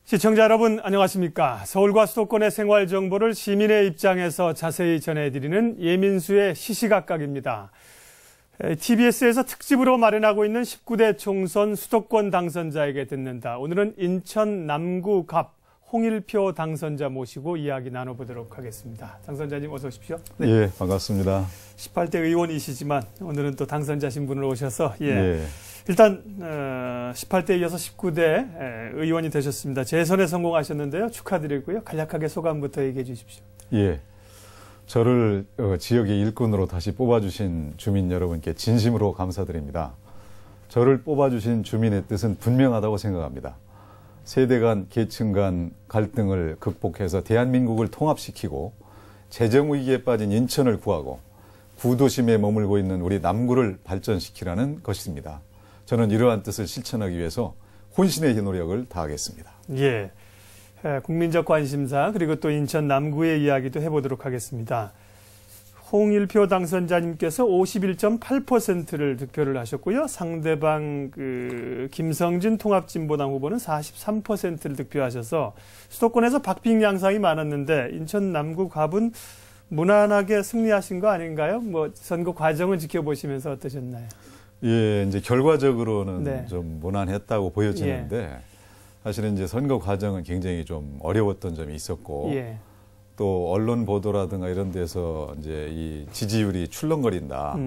시청자 여러분 안녕하십니까. 서울과 수도권의 생활 정보를 시민의 입장에서 자세히 전해드리는 예민수의 시시각각입니다. TBS에서 특집으로 마련하고 있는 19대 총선 수도권 당선자에게 듣는다. 오늘은 인천 남구 갑 홍일표 당선자 모시고 이야기 나눠보도록 하겠습니다. 당선자님 어서 오십시오. 네. 예, 반갑습니다. 18대 의원이시지만 오늘은 또 당선자 신분을 오셔서 일단 18대 이어서 19대 의원이 되셨습니다. 재선에 성공하셨는데요. 축하드리고요. 간략하게 소감부터 얘기해 주십시오. 예, 저를 지역의 일꾼으로 다시 뽑아주신 주민 여러분께 진심으로 감사드립니다. 저를 뽑아주신 주민의 뜻은 분명하다고 생각합니다. 세대 간, 계층 간 갈등을 극복해서 대한민국을 통합시키고 재정 위기에 빠진 인천을 구하고 구도심에 머물고 있는 우리 남구를 발전시키라는 것입니다. 저는 이러한 뜻을 실천하기 위해서 혼신의 노력을 다하겠습니다. 예, 국민적 관심사 그리고 또 인천 남구의 이야기도 해보도록 하겠습니다. 홍일표 당선자님께서 51.8%를 득표를 하셨고요. 상대방 김성진 통합진보당 후보는 43%를 득표하셔서 수도권에서 박빙 양상이 많았는데 인천 남구 갑은 무난하게 승리하신 거 아닌가요? 뭐 선거 과정을 지켜보시면서 어떠셨나요? 예, 이제 결과적으로는 좀 무난했다고 보여지는데 사실은 이제 선거 과정은 굉장히 좀 어려웠던 점이 있었고 또 언론 보도라든가 이런 데서 이제 이 지지율이 출렁거린다.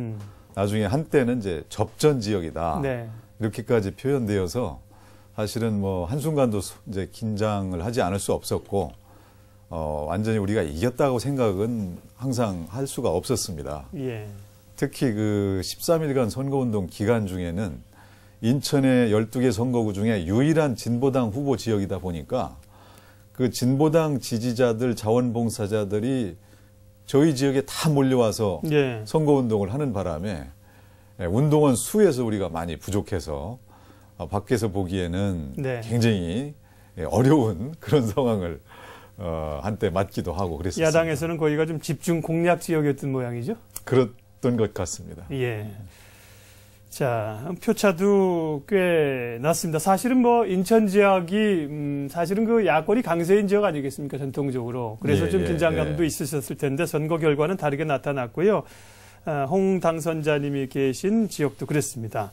나중에 한때는 이제 접전 지역이다. 이렇게까지 표현되어서 사실은 뭐 한순간도 이제 긴장을 하지 않을 수 없었고 완전히 우리가 이겼다고 생각은 항상 할 수가 없었습니다. 특히 그 13일간 선거운동 기간 중에는 인천의 12개 선거구 중에 유일한 진보당 후보 지역이다 보니까 그 진보당 지지자들, 자원봉사자들이 저희 지역에 다 몰려와서 선거운동을 하는 바람에 운동원 수에서 우리가 많이 부족해서 밖에서 보기에는 굉장히 어려운 그런 상황을 한때 맞기도 하고 그랬습니다. 야당에서는 거기가 좀 집중 공략 지역이었던 모양이죠? 그랬던 것 같습니다. 예. 자, 표차도 꽤 났습니다. 사실은 뭐 인천 지역이 사실은 그 야권이 강세인 지역 아니겠습니까? 전통적으로. 그래서 좀 긴장감도 있으셨을 텐데 선거 결과는 다르게 나타났고요. 홍 당선자님이 계신 지역도 그랬습니다.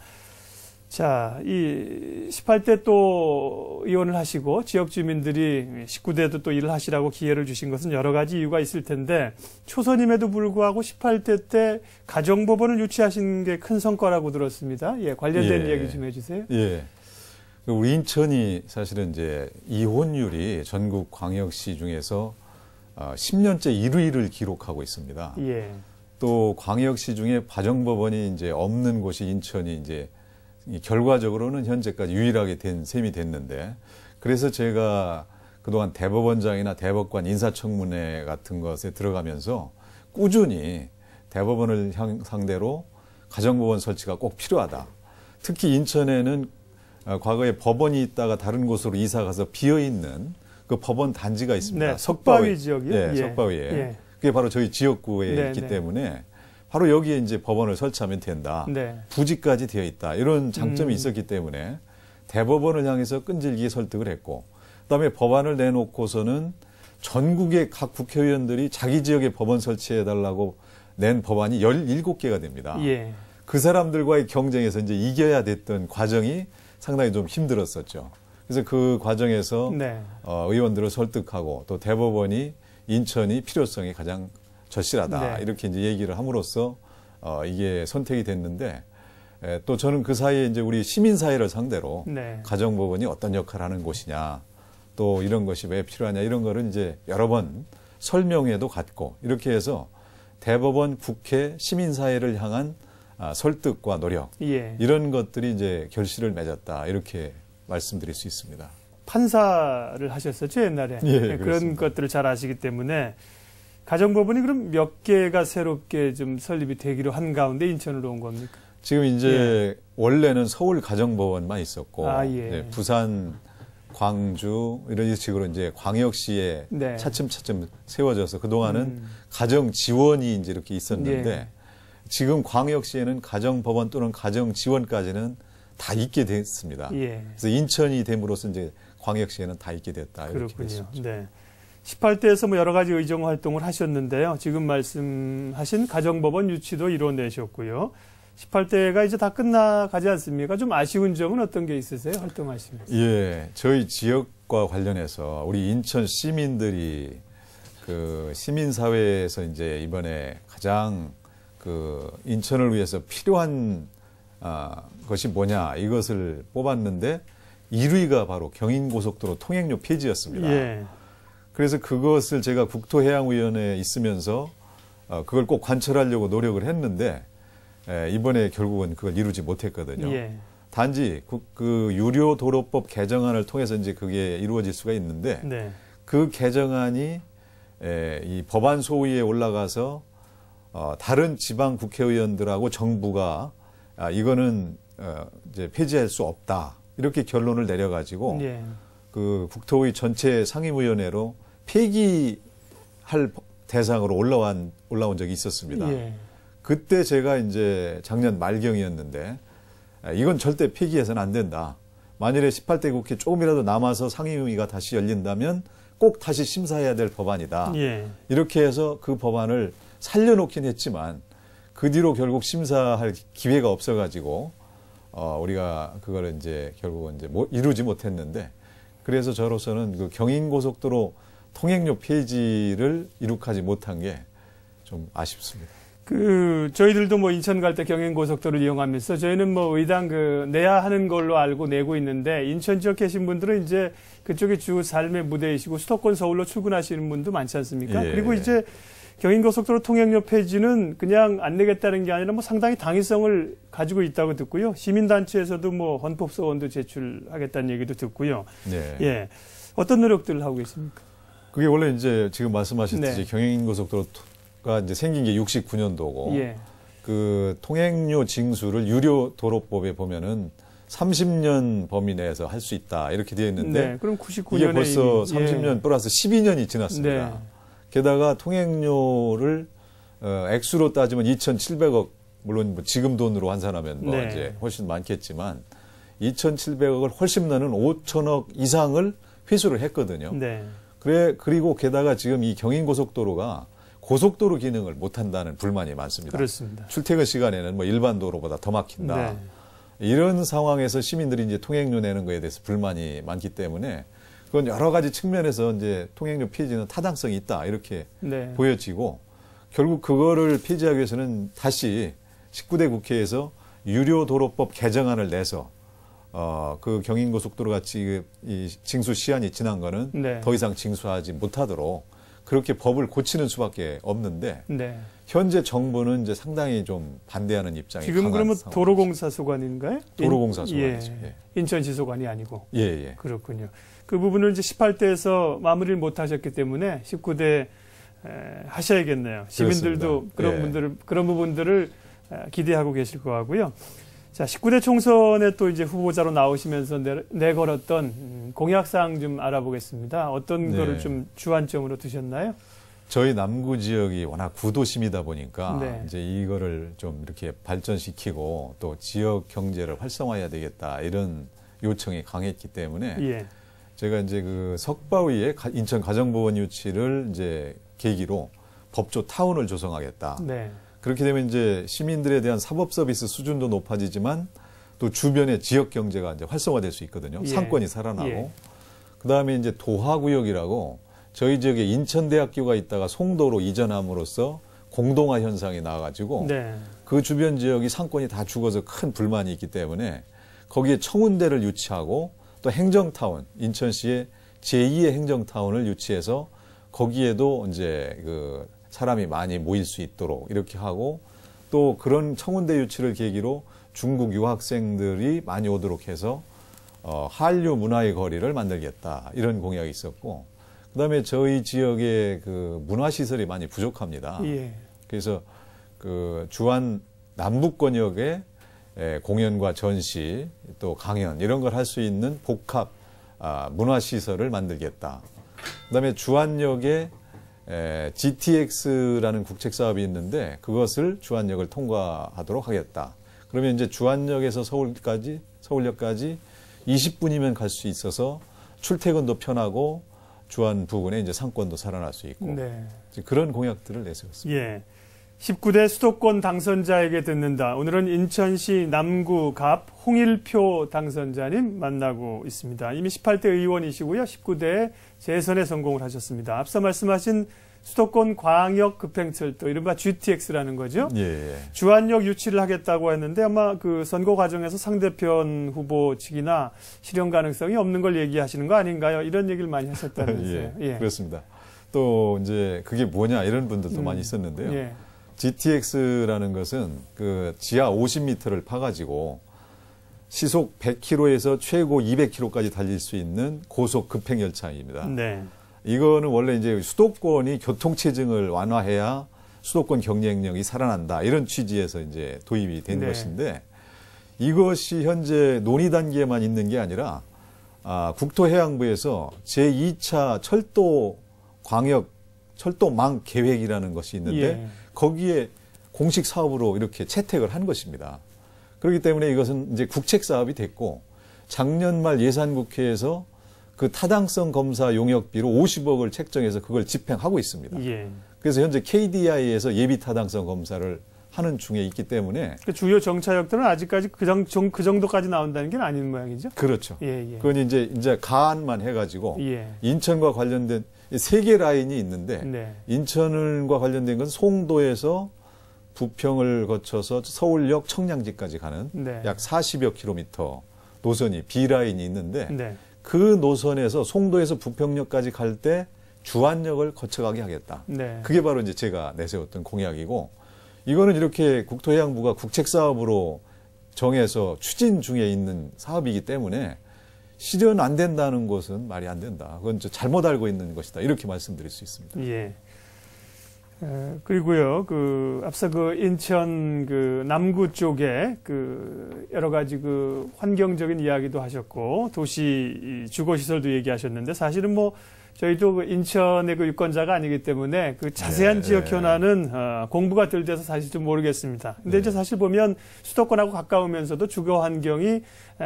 자, 이 18대 또 의원을 하시고 지역 주민들이 19대도 또 일을 하시라고 기회를 주신 것은 여러 가지 이유가 있을 텐데 초선임에도 불구하고 18대 때 가정법원을 유치하신 게 큰 성과라고 들었습니다. 예, 관련된 이야기 좀 해주세요. 예, 우리 인천이 사실은 이제 이혼율이 전국 광역시 중에서 10년째 1위를 기록하고 있습니다. 또 광역시 중에 가정법원이 이제 없는 곳이 인천이 이제 결과적으로는 현재까지 유일하게 된 셈이 됐는데 그래서 제가 그동안 대법원장이나 대법관 인사청문회 같은 것에 들어가면서 꾸준히 대법원을 상대로 가정법원 설치가 꼭 필요하다. 특히 인천에는 과거에 법원이 있다가 다른 곳으로 이사 가서 비어있는 그 법원 단지가 있습니다. 석바위 지역이요? 예, 석바위에. 그게 바로 저희 지역구에 있기 때문에 바로 여기에 이제 법원을 설치하면 된다. 부지까지 되어 있다. 이런 장점이 있었기 때문에 대법원을 향해서 끈질기게 설득을 했고 그다음에 법안을 내놓고서는 전국의 각 국회의원들이 자기 지역에 법원 설치해달라고 낸 법안이 17개가 됩니다. 그 사람들과의 경쟁에서 이제 이겨야 됐던 과정이 상당히 좀 힘들었었죠. 그래서 그 과정에서 의원들을 설득하고 또 대법원이 인천이 필요성이 가장 절실하다. 이렇게 이제 얘기를 함으로써 이게 선택이 됐는데 또 저는 그 사이에 이제 우리 시민사회를 상대로 가정법원이 어떤 역할을 하는 곳이냐 또 이런 것이 왜 필요하냐 이런 거를 이제 여러 번 설명회도 갖고 이렇게 해서 대법원, 국회, 시민사회를 향한 설득과 노력 이런 것들이 이제 결실을 맺었다. 이렇게 말씀드릴 수 있습니다. 판사를 하셨었죠, 옛날에. 그런 것들을 잘 아시기 때문에 가정법원이 그럼 몇 개가 새롭게 좀 설립이 되기로 한 가운데 인천으로 온 겁니까? 지금 이제 원래는 서울 가정법원만 있었고 부산, 광주 이런 식으로 이제 광역시에 차츰차츰 세워져서 그동안은 가정 지원이 이제 이렇게 있었는데 지금 광역시에는 가정법원 또는 가정 지원까지는 다 있게 됐습니다. 그래서 인천이 됨으로써 이제 광역시에는 다 있게 됐다. 이렇게 그렇군요. 네. 18대에서 뭐 여러 가지 의정 활동을 하셨는데요. 지금 말씀하신 가정법원 유치도 이뤄내셨고요. 18대가 이제 다 끝나가지 않습니까? 좀 아쉬운 점은 어떤 게 있으세요? 활동하시면서. 예, 저희 지역과 관련해서 우리 인천 시민들이 그 시민사회에서 이제 이번에 가장 그 인천을 위해서 필요한 것이 뭐냐 이것을 뽑았는데 1위가 바로 경인고속도로 통행료 폐지였습니다. 예. 그래서 그것을 제가 국토해양위원회에 있으면서 그걸 꼭 관철하려고 노력을 했는데 이번에 결국은 그걸 이루지 못했거든요. 예. 단지 그 유료도로법 개정안을 통해서 이제 그게 이루어질 수가 있는데 네. 그 개정안이 이 법안 소위에 올라가서 다른 지방 국회의원들하고 정부가 이거는 이제 폐지할 수 없다 이렇게 결론을 내려가지고 예. 그 국토의 전체 상임위원회로 폐기할 대상으로 올라온 적이 있었습니다. 예. 그때 제가 이제 작년 말경이었는데 이건 절대 폐기해서는 안 된다. 만일에 18대 국회 조금이라도 남아서 상임위가 다시 열린다면 꼭 다시 심사해야 될 법안이다. 예. 이렇게 해서 그 법안을 살려놓긴 했지만 그 뒤로 결국 심사할 기회가 없어가지고 우리가 그걸 이제 결국은 이제 이루지 못했는데 그래서 저로서는 그 경인고속도로 통행료 폐지를 이룩하지 못한 게 좀 아쉽습니다. 저희들도 뭐 인천 갈 때 경인고속도로를 이용하면서 저희는 뭐 의당 내야 하는 걸로 알고 내고 있는데 인천 지역 계신 분들은 이제 그쪽이 주 삶의 무대이시고 수도권 서울로 출근하시는 분도 많지 않습니까? 예. 그리고 이제 경인고속도로 통행료 폐지는 그냥 안 내겠다는 게 아니라 뭐 상당히 당위성을 가지고 있다고 듣고요. 시민단체에서도 뭐 헌법소원도 제출하겠다는 얘기도 듣고요. 네. 예. 어떤 노력들을 하고 계십니까? 그게 원래 이제 지금 말씀하셨듯이 네. 경인고속도로가 이제 생긴 게 69년도고 예. 그 통행료 징수를 유료도로법에 보면은 30년 범위 내에서 할 수 있다 이렇게 되어 있는데 네. 그럼 99년에 이게 벌써 이미, 30년 플러스 12년이 지났습니다. 네. 게다가 통행료를 액수로 따지면 2,700억 물론 뭐 지금 돈으로 환산하면 뭐 네. 이제 훨씬 많겠지만 2,700억을 훨씬 나는 5천억 이상을 회수를 했거든요. 네. 그리고 게다가 지금 이 경인고속도로가 고속도로 기능을 못한다는 불만이 많습니다. 그렇습니다. 출퇴근 시간에는 뭐 일반 도로보다 더 막힌다. 네. 이런 상황에서 시민들이 이제 통행료 내는 거에 대해서 불만이 많기 때문에 그건 여러 가지 측면에서 이제 통행료 폐지는 타당성이 있다 이렇게 네. 보여지고 결국 그거를 폐지하기 위해서는 다시 19대 국회에서 유료도로법 개정안을 내서 그 경인고속도로 같이 이 징수 시한이 지난 거는 네. 더 이상 징수하지 못하도록 그렇게 법을 고치는 수밖에 없는데 네. 현재 정부는 이제 상당히 좀 반대하는 입장이 지금 강한 그러면 상황이죠. 도로공사 소관인가요? 도로공사 소관이죠. 예. 예. 인천시 소관이 아니고. 예, 예. 그렇군요. 그 부분을 이제 18대에서 마무리를 못 하셨기 때문에 19대 하셔야겠네요. 시민들도 그렇습니다. 그런 부분들을 기대하고 계실 것 같고요. 자, 19대 총선에 또 이제 후보자로 나오시면서 내걸었던 공약사항 좀 알아보겠습니다. 어떤 네. 거를 좀 주안점으로 두셨나요? 저희 남구 지역이 워낙 구도심이다 보니까 네. 이제 이거를 좀 이렇게 발전시키고 또 지역 경제를 활성화해야 되겠다 이런 요청이 강했기 때문에 예. 제가 이제 그 석바위에 인천 가정보건 유치를 이제 계기로 법조 타운을 조성하겠다. 네. 그렇게 되면 이제 시민들에 대한 사법 서비스 수준도 높아지지만 또 주변의 지역 경제가 이제 활성화될 수 있거든요. 예. 상권이 살아나고. 예. 그다음에 이제 도하구역이라고 저희 지역에 인천대학교가 있다가 송도로 이전함으로써 공동화 현상이 나와가지고 네. 그 주변 지역이 상권이 다 죽어서 큰 불만이 있기 때문에 거기에 청운대를 유치하고 또 행정타운, 인천시의 제2의 행정타운을 유치해서 거기에도 이제 그 사람이 많이 모일 수 있도록 이렇게 하고 또 그런 청운대 유치를 계기로 중국 유학생들이 많이 오도록 해서 한류 문화의 거리를 만들겠다 이런 공약이 있었고 그다음에 저희 지역에 그 문화시설이 많이 부족합니다. 예. 그래서 그 주안 남북권역에 공연과 전시 또 강연 이런 걸 할 수 있는 복합 문화시설을 만들겠다. 그다음에 주안역에 GTX라는 국책사업이 있는데 그것을 주안역을 통과하도록 하겠다. 그러면 이제 주안역에서 서울역까지 20분이면 갈 수 있어서 출퇴근도 편하고 주안 부근에 이제 상권도 살아날 수 있고 네. 그런 공약들을 내세웠습니다. 예. 19대 수도권 당선자에게 듣는다. 오늘은 인천시 남구갑 홍일표 당선자님 만나고 있습니다. 이미 18대 의원이시고요. 19대 재선에 성공을 하셨습니다. 앞서 말씀하신 수도권 광역 급행철도 이른바 GTX라는 거죠. 예. 주안역 유치를 하겠다고 했는데 아마 그 선거 과정에서 상대편 후보 측이나 실현 가능성이 없는 걸 얘기하시는 거 아닌가요? 이런 얘기를 많이 하셨다면서요. 예. 그렇습니다. 또 이제 그게 뭐냐 이런 분들도 많이 있었는데요. 예. GTX라는 것은 그 지하 50m를 파가지고 시속 100km에서 최고 200km까지 달릴 수 있는 고속 급행 열차입니다. 네. 이거는 원래 이제 수도권이 교통체증을 완화해야 수도권 경쟁력이 살아난다 이런 취지에서 이제 도입이 된 것인데 이것이 현재 논의 단계에만 있는 게 아니라 국토해양부에서 제2차 철도 광역 철도망 계획이라는 것이 있는데 거기에 공식 사업으로 이렇게 채택을 한 것입니다. 그렇기 때문에 이것은 이제 국책 사업이 됐고 작년 말 예산국회에서 그 타당성 검사 용역비로 50억을 책정해서 그걸 집행하고 있습니다. 그래서 현재 KDI에서 예비 타당성 검사를 하는 중에 있기 때문에 그 주요 정차역들은 아직까지 그 정도까지 나온다는 게 아닌 모양이죠. 그렇죠. 그건 이제 가안만 해가지고 인천과 관련된 3개 라인이 있는데 인천과 관련된 건 송도에서 부평을 거쳐서 서울역 청량지까지 가는 약 40여 킬로미터 노선이 B라인이 있는데 그 노선에서 송도에서 부평역까지 갈 때 주안역을 거쳐가게 하겠다. 그게 바로 이제 제가 내세웠던 공약이고 이거는 이렇게 국토해양부가 국책사업으로 정해서 추진 중에 있는 사업이기 때문에 실현 안 된다는 것은 말이 안 된다. 그건 잘못 알고 있는 것이다. 이렇게 말씀드릴 수 있습니다. 예. 그리고요, 앞서 인천 남구 쪽에 여러 가지 환경적인 이야기도 하셨고, 도시 주거시설도 얘기하셨는데, 사실은 저희도 인천의 유권자가 아니기 때문에 자세한 지역 현안은 공부가 덜 돼서 사실 좀 모르겠습니다. 근데 이제 사실 보면 수도권하고 가까우면서도 주거 환경이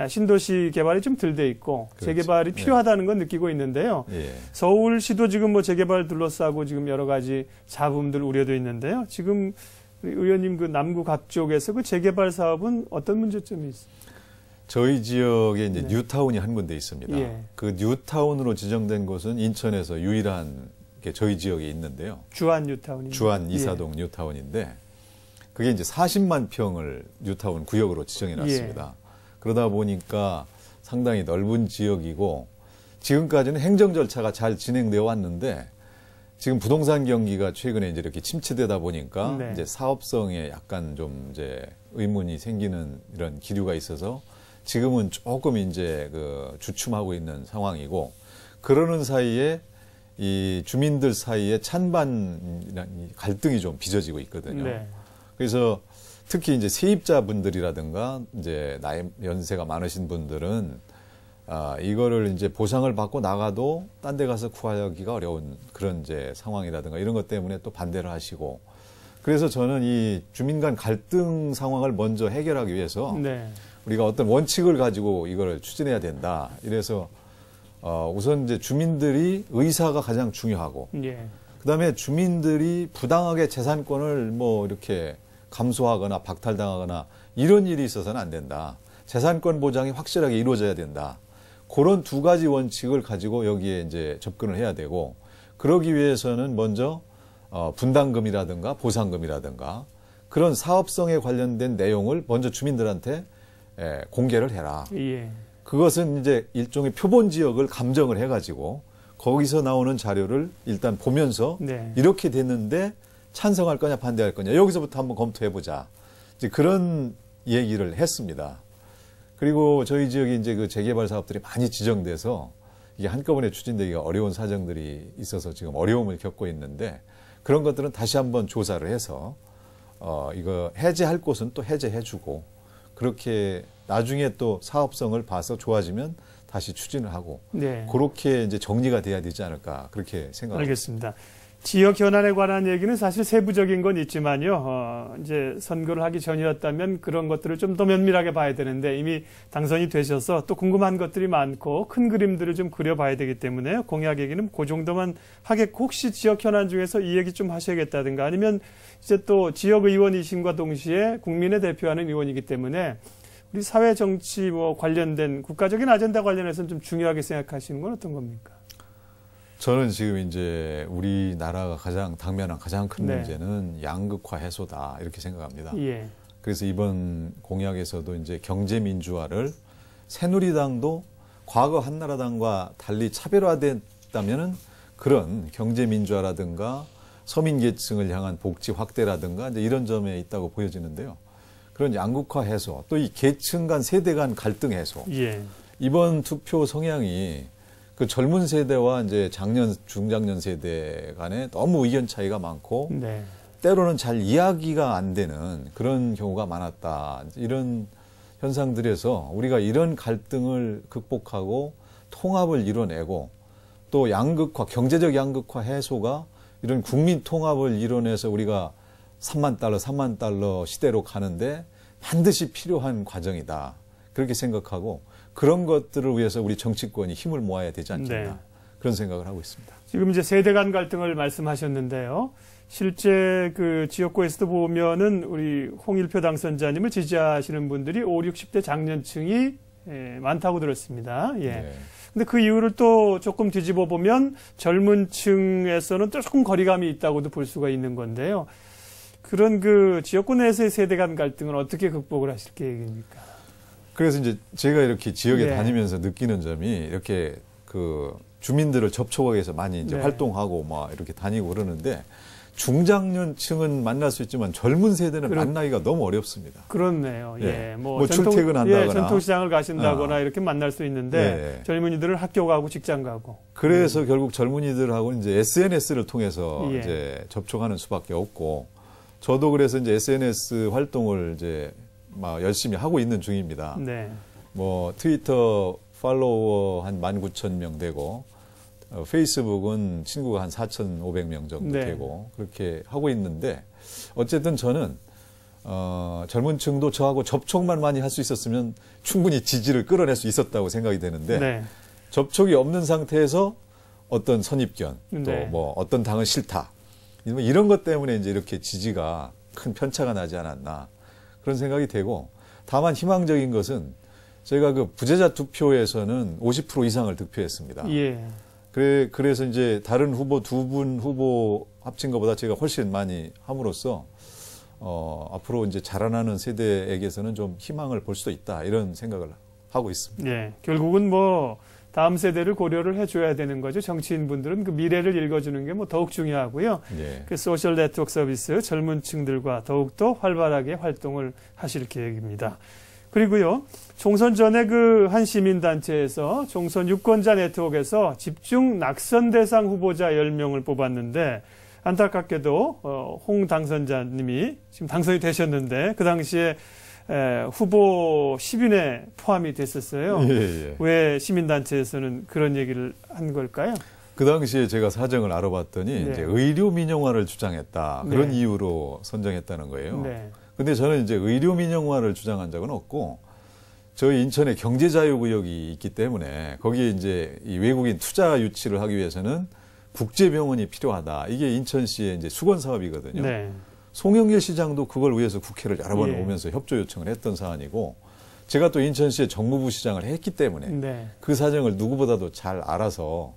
신도시 개발이 좀 덜 돼 있고 재개발이 필요하다는 건 느끼고 있는데요. 서울시도 지금 재개발 둘러싸고 지금 여러 가지 잡음들 우려도 있는데요. 지금 의원님 남구 갑 쪽에서 재개발 사업은 어떤 문제점이 있습니까? 저희 지역에 이제 뉴타운이 한 군데 있습니다. 그 뉴타운으로 지정된 곳은 인천에서 유일한 게 저희 지역에 있는데요. 주안 뉴타운입니다. 주안 이사동 뉴타운인데 그게 이제 40만 평을 뉴타운 구역으로 지정해 놨습니다. 그러다 보니까 상당히 넓은 지역이고 지금까지는 행정 절차가 잘 진행되어 왔는데 지금 부동산 경기가 최근에 이제 이렇게 침체되다 보니까 이제 사업성에 약간 좀 이제 의문이 생기는 이런 기류가 있어서 지금은 조금 이제 주춤하고 있는 상황이고 그러는 사이에 이 주민들 사이에 찬반 갈등이 좀 빚어지고 있거든요. 그래서 특히 이제 세입자분들이라든가 이제 연세가 많으신 분들은 이거를 이제 보상을 받고 나가도 딴 데 가서 구하기가 어려운 그런 이제 상황이라든가 이런 것 때문에 또 반대를 하시고 그래서 저는 이 주민 간 갈등 상황을 먼저 해결하기 위해서 우리가 어떤 원칙을 가지고 이걸 추진해야 된다. 이래서 우선 이제 주민들이 의사가 가장 중요하고 그다음에 주민들이 부당하게 재산권을 이렇게 감소하거나 박탈당하거나 이런 일이 있어서는 안 된다. 재산권 보장이 확실하게 이루어져야 된다. 그런 두 가지 원칙을 가지고 여기에 이제 접근을 해야 되고 그러기 위해서는 먼저 분담금이라든가 보상금이라든가 그런 사업성에 관련된 내용을 먼저 주민들한테 공개를 해라. 그것은 이제 일종의 표본 지역을 감정을 해가지고 거기서 나오는 자료를 일단 보면서 이렇게 됐는데 찬성할 거냐 반대할 거냐 여기서부터 한번 검토해보자. 이제 그런 얘기를 했습니다. 그리고 저희 지역이 이제 재개발 사업들이 많이 지정돼서 이게 한꺼번에 추진되기가 어려운 사정들이 있어서 지금 어려움을 겪고 있는데 그런 것들은 다시 한번 조사를 해서 이거 해제할 곳은 또 해제해주고 그렇게 나중에 또 사업성을 봐서 좋아지면 다시 추진을 하고 그렇게 이제 정리가 돼야 되지 않을까 그렇게 생각합니다. 알겠습니다. 지역 현안에 관한 얘기는 사실 세부적인 건 있지만요. 이제 선거를 하기 전이었다면 그런 것들을 좀 더 면밀하게 봐야 되는데 이미 당선이 되셔서 또 궁금한 것들이 많고 큰 그림들을 좀 그려봐야 되기 때문에 공약 얘기는 그 정도만 하겠고 혹시 지역 현안 중에서 이 얘기 좀 하셔야겠다든가 아니면 이제 또 지역 의원이신과 동시에 국민의 대표하는 의원이기 때문에 우리 사회 정치 뭐 관련된 국가적인 아젠다 관련해서는 좀 중요하게 생각하시는 건 어떤 겁니까? 저는 지금 이제 우리나라가 당면한 가장 큰 네. 문제는 양극화 해소다 이렇게 생각합니다. 예. 그래서 이번 공약에서도 이제 경제 민주화를 새누리당도 과거 한나라당과 달리 차별화됐다면은 그런 경제 민주화라든가 서민 계층을 향한 복지 확대라든가 이제 이런 점에 있다고 보여지는데요. 그런 양극화 해소, 또 이 계층 간 세대 간 갈등 해소. 예. 이번 투표 성향이 그 젊은 세대와 이제 중장년 세대 간에 너무 의견 차이가 많고 네. 때로는 잘 이야기가 안 되는 그런 경우가 많았다. 이런 현상들에서 우리가 이런 갈등을 극복하고 통합을 이뤄내고 또 양극화, 경제적 양극화 해소가 이런 국민 통합을 이뤄내서 우리가 3만 달러 시대로 가는데 반드시 필요한 과정이다. 그렇게 생각하고 그런 것들을 위해서 우리 정치권이 힘을 모아야 되지 않겠나. 네. 그런 생각을 하고 있습니다. 지금 이제 세대 간 갈등을 말씀하셨는데요. 실제 그 지역구에서도 보면은 우리 홍일표 당선자님을 지지하시는 분들이 5, 60대 장년층이 많다고 들었습니다. 예. 네. 근데 그 이유를 또 조금 뒤집어 보면 젊은 층에서는 또 조금 거리감이 있다고도 볼 수가 있는 건데요. 그런 그 지역구 내에서의 세대 간 갈등은 어떻게 극복을 하실 계획입니까? 그래서 이제 제가 이렇게 지역에 네. 다니면서 느끼는 점이 이렇게 그 주민들을 접촉하기 위해서 많이 이제 네. 활동하고 막 이렇게 다니고 그러는데 중장년층은 만날 수 있지만 젊은 세대는 만나기가 너무 어렵습니다. 그렇네요. 예. 예. 뭐 출퇴근한다거나 예, 전통시장을 가신다거나 이렇게 만날 수 있는데 예. 젊은이들은 학교 가고 직장 가고. 그래서 결국 젊은이들하고 이제 SNS를 통해서 예. 이제 접촉하는 수밖에 없고 저도 그래서 이제 SNS 활동을 이제 막 열심히 하고 있는 중입니다. 네. 뭐 트위터 팔로워 한 19,000명 되고 페이스북은 친구가 한 4,500명 정도 네. 되고 그렇게 하고 있는데 어쨌든 저는 젊은 층도 저하고 접촉만 많이 할 수 있었으면 충분히 지지를 끌어낼 수 있었다고 생각이 되는데 네. 접촉이 없는 상태에서 어떤 선입견 네. 또 뭐 어떤 당은 싫다 이런 것 때문에 이제 이렇게 지지가 큰 편차가 나지 않았나 그런 생각이 되고 다만 희망적인 것은 저희가 그 부재자 투표에서는 50% 이상을 득표했습니다. 예. 그래서 이제 다른 후보 두 분 후보 합친 것보다 제가 훨씬 많이 함으로써 앞으로 이제 자라나는 세대에게서는 좀 희망을 볼 수도 있다 이런 생각을 하고 있습니다. 예. 결국은 뭐 다음 세대를 고려를 해줘야 되는 거죠. 정치인분들은 그 미래를 읽어주는 게 뭐 더욱 중요하고요. 예. 그 소셜 네트워크 서비스 젊은 층들과 더욱더 활발하게 활동을 하실 계획입니다. 그리고요, 총선 전에 그 한 시민단체에서 총선 유권자 네트워크에서 집중 낙선 대상 후보자 10명을 뽑았는데 안타깝게도 홍 당선자님이 지금 당선이 되셨는데 그 당시에 후보 10인에 포함이 됐었어요. 예, 예. 왜 시민단체에서는 그런 얘기를 한 걸까요? 그 당시에 제가 사정을 알아봤더니 네. 이제 의료 민영화를 주장했다 그런 네. 이유로 선정했다는 거예요. 네. 근데 저는 이제 의료 민영화를 주장한 적은 없고 저희 인천에 경제자유구역이 있기 때문에 거기에 이제 이 외국인 투자 유치를 하기 위해서는 국제병원이 필요하다. 이게 인천시의 이제 수건 사업이거든요. 네. 송영길 시장도 그걸 위해서 국회를 여러 번 예. 오면서 협조 요청을 했던 사안이고 제가 또 인천시의 정무부 시장을 했기 때문에 네. 그 사정을 누구보다도 잘 알아서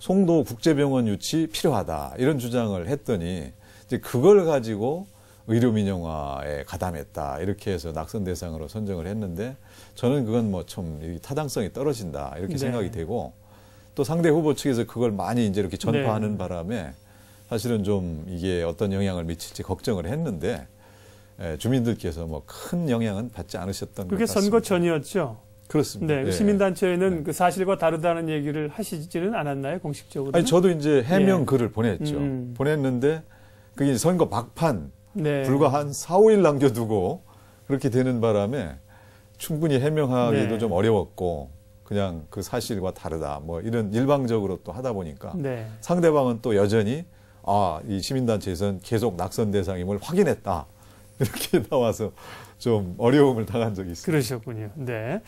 송도 국제병원 유치 필요하다. 이런 주장을 했더니 이제 그걸 가지고 의료 민영화에 가담했다. 이렇게 해서 낙선 대상으로 선정을 했는데 저는 그건 뭐 좀 타당성이 떨어진다. 이렇게 네. 생각이 되고 또 상대 후보 측에서 그걸 많이 이제 이렇게 전파하는 네. 바람에 사실은 좀 이게 어떤 영향을 미칠지 걱정을 했는데 주민들께서 뭐 큰 영향은 받지 않으셨던 것 그게 같습니다. 선거 전이었죠. 그렇습니다. 네. 예. 시민단체에는 네. 그 사실과 다르다는 얘기를 하시지는 않았나요? 공식적으로? 아니 저도 이제 해명 예. 글을 보냈죠. 보냈는데 그게 선거 막판 네. 불과 한 4, 5일 남겨두고 그렇게 되는 바람에 충분히 해명하기도 네. 좀 어려웠고 그냥 그 사실과 다르다 뭐 이런 일방적으로 또 하다 보니까 네. 상대방은 또 여전히 이 시민단체에서는 계속 낙선 대상임을 확인했다. 이렇게 나와서 좀 어려움을 당한 적이 있습니다. 그러셨군요. 네.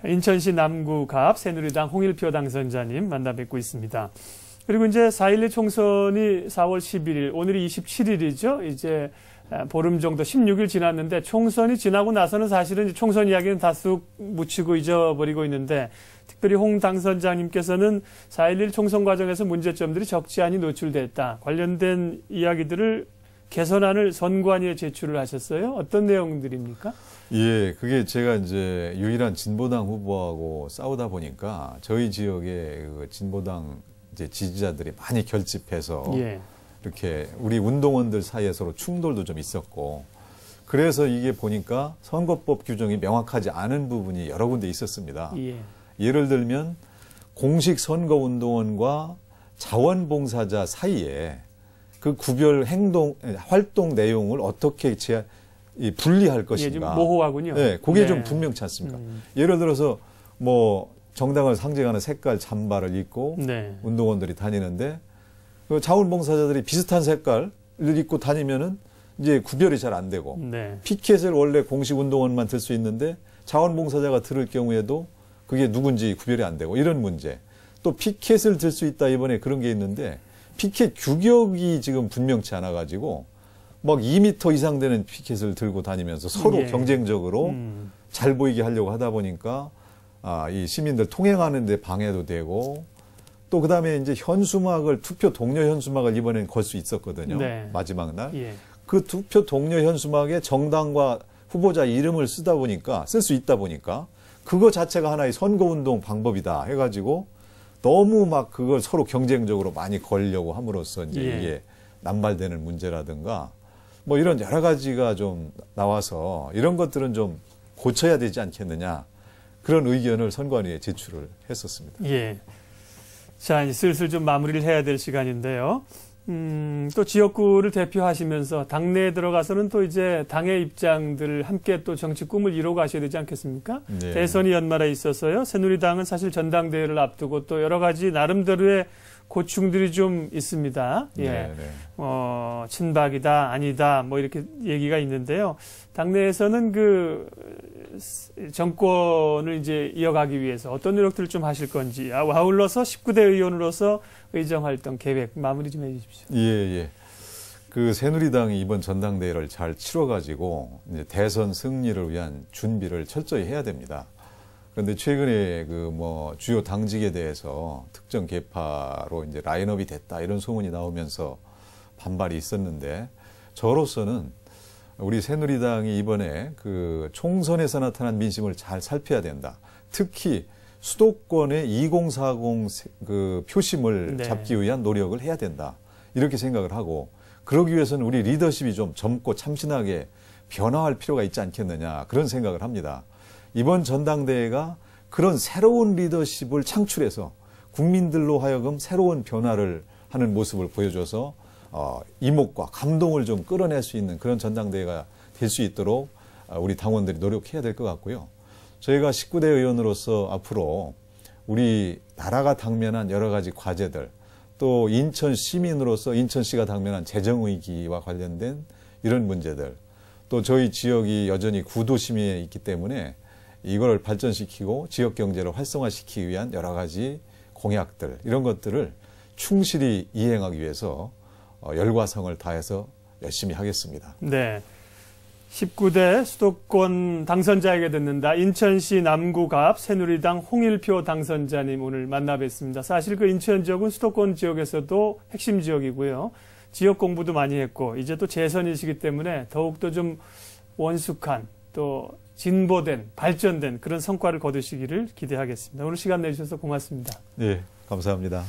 인천시 남구갑 새누리당 홍일표 당선자님 만나 뵙고 있습니다. 그리고 이제 4.11 총선이 4월 11일, 오늘이 27일이죠. 이제 보름 정도 16일 지났는데 총선이 지나고 나서는 사실은 총선 이야기는 다 쑥 묻히고 잊어버리고 있는데 특별히 홍 당선자님께서는 4.11 총선 과정에서 문제점들이 적지 않이 노출됐다. 관련된 이야기들을 개선안을 선관위에 제출을 하셨어요. 어떤 내용들입니까? 예, 그게 제가 이제 유일한 진보당 후보하고 싸우다 보니까 저희 지역에 그 진보당 이제 지지자들이 많이 결집해서 예. 이렇게 우리 운동원들 사이에 서로 충돌도 좀 있었고 그래서 이게 보니까 선거법 규정이 명확하지 않은 부분이 여러 군데 있었습니다. 예. 예를 들면 공식 선거운동원과 자원봉사자 사이에 그 구별 활동 내용을 어떻게 분리할 것인가. 예, 좀 모호하군요. 네, 그게 좀 분명치 않습니까? 예를 들어서 뭐 정당을 상징하는 색깔 잠바를 입고 네. 운동원들이 다니는데 그 자원봉사자들이 비슷한 색깔을 입고 다니면은 이제 구별이 잘 안 되고 네. 피켓을 원래 공식 운동원만 들 수 있는데 자원봉사자가 들을 경우에도 그게 누군지 구별이 안 되고 이런 문제. 또 피켓을 들 수 있다 이번에 그런 게 있는데 피켓 규격이 지금 분명치 않아 가지고 막 2m 이상 되는 피켓을 들고 다니면서 서로 예. 경쟁적으로 잘 보이게 하려고 하다 보니까 이 시민들 통행하는 데 방해도 되고 또 그다음에 이제 현수막을 투표 동료 현수막을 이번엔 걸 수 있었거든요. 네. 마지막 날. 예. 그 투표 동료 현수막에 정당과 후보자 이름을 쓸 수 있다 보니까 그거 자체가 하나의 선거운동 방법이다 해가지고 너무 막 그걸 서로 경쟁적으로 많이 걸려고 함으로써 이제 예. 이게 남발되는 문제라든가 뭐 이런 여러 가지가 좀 나와서 이런 것들은 좀 고쳐야 되지 않겠느냐 그런 의견을 선관위에 제출을 했었습니다. 예. 자, 이제 슬슬 좀 마무리를 해야 될 시간인데요. 또 지역구를 대표하시면서 당내에 들어가서는 또 이제 당의 입장들을 함께 또 정치 꿈을 이루어 가셔야 되지 않겠습니까? 네. 대선이 연말에 있어서요. 새누리당은 사실 전당대회를 앞두고 또 여러 가지 나름대로의 고충들이 좀 있습니다. 예. 네, 네. 친박이다, 아니다, 뭐 이렇게 얘기가 있는데요. 당내에서는 그 정권을 이제 이어가기 위해서 어떤 노력들을 좀 하실 건지, 아울러서 19대 의원으로서 의정활동 계획 마무리 좀 해주십시오. 예, 예. 그 새누리당이 이번 전당대회를 잘 치러가지고 이제 대선 승리를 위한 준비를 철저히 해야 됩니다. 그런데 최근에 그 뭐 주요 당직에 대해서 특정 계파로 이제 라인업이 됐다 이런 소문이 나오면서 반발이 있었는데 저로서는 우리 새누리당이 이번에 그 총선에서 나타난 민심을 잘 살펴야 된다. 특히 수도권의 2040 그 표심을 네. 잡기 위한 노력을 해야 된다. 이렇게 생각을 하고 그러기 위해서는 우리 리더십이 좀 젊고 참신하게 변화할 필요가 있지 않겠느냐 그런 생각을 합니다. 이번 전당대회가 그런 새로운 리더십을 창출해서 국민들로 하여금 새로운 변화를 하는 모습을 보여줘서 이목과 감동을 좀 끌어낼 수 있는 그런 전당대회가 될 수 있도록 우리 당원들이 노력해야 될 것 같고요. 저희가 19대 의원으로서 앞으로 우리 나라가 당면한 여러 가지 과제들 또 인천 시민으로서 인천시가 당면한 재정위기와 관련된 이런 문제들 또 저희 지역이 여전히 구도심에 있기 때문에 이걸 발전시키고 지역 경제를 활성화시키기 위한 여러 가지 공약들 이런 것들을 충실히 이행하기 위해서 열과성을 다해서 열심히 하겠습니다. 네. 19대 수도권 당선자에게 듣는다. 인천시 남구갑 새누리당 홍일표 당선자님 오늘 만나 뵙습니다. 사실 그 인천 지역은 수도권 지역에서도 핵심 지역이고요. 지역 공부도 많이 했고 이제 또 재선이시기 때문에 더욱더 좀 원숙한 또 진보된 발전된 그런 성과를 거두시기를 기대하겠습니다. 오늘 시간 내주셔서 고맙습니다. 네, 감사합니다.